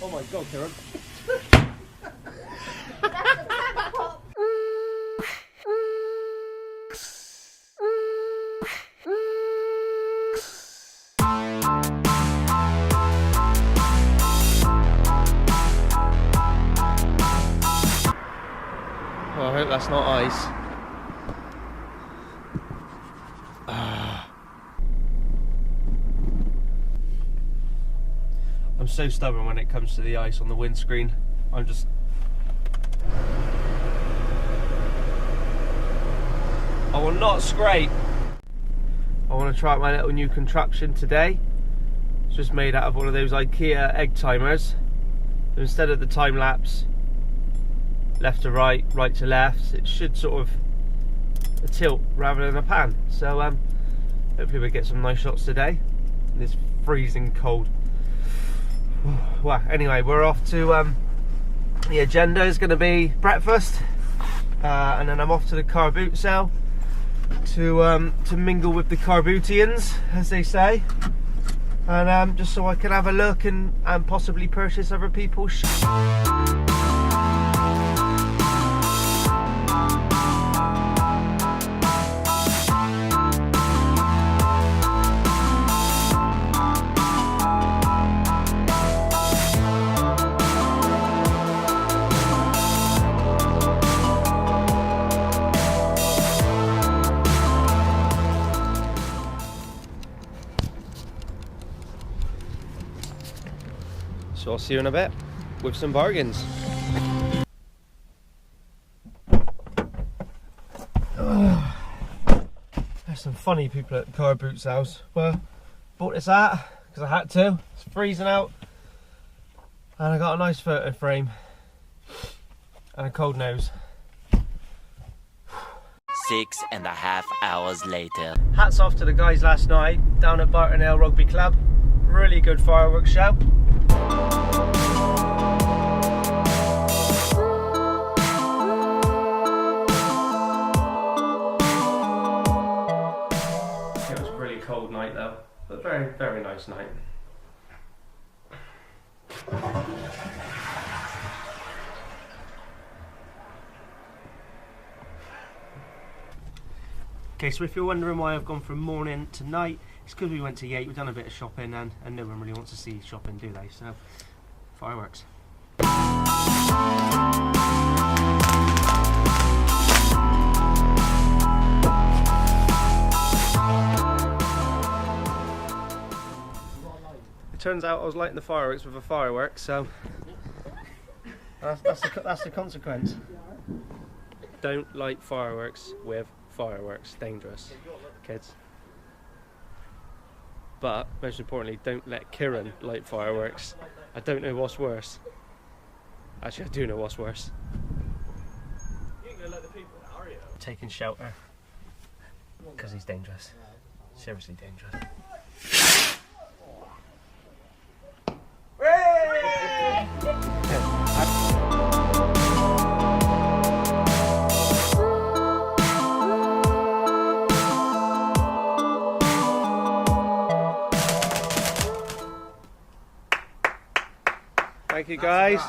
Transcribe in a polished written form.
Oh my god, Karen. Oh, I hope that's not ice. I'm so stubborn when it comes to the ice on the windscreen. I will not scrape. I want to try out my little new contraption today. It's just made out of one of those IKEA egg timers. So instead of the time lapse, left to right, right to left, it should sort of tilt rather than a pan. So hopefully we'll get some nice shots today in this freezing cold. Well, anyway, we're off to the agenda is going to be breakfast, and then I'm off to the car boot sale to mingle with the car bootians, as they say, and just so I can have a look and possibly purchase other people's So I'll see you in a bit with some bargains. There's some funny people at car boot sales. Well, bought this hat because I had to. It's freezing out, and I got a nice photo frame and a cold nose. 6.5 hours later. Hats off to the guys last night down at Barton Hill Rugby Club. Really good fireworks show. It was a really cold night though, but very, very nice night. Okay, so if you're wondering why I've gone from morning to night, it's because we went to Yate, we've done a bit of shopping, and no one really wants to see shopping, do they? So, fireworks. It turns out I was lighting the fireworks with a firework, so that's the consequence. Don't light fireworks with fireworks. Dangerous, kids. But most importantly, don't let Kieran light fireworks. I don't know what's worse. Actually, I do know what's worse. You ain't gonna let the people out, are you? Taking shelter because he's dangerous. Seriously dangerous. Thank you guys.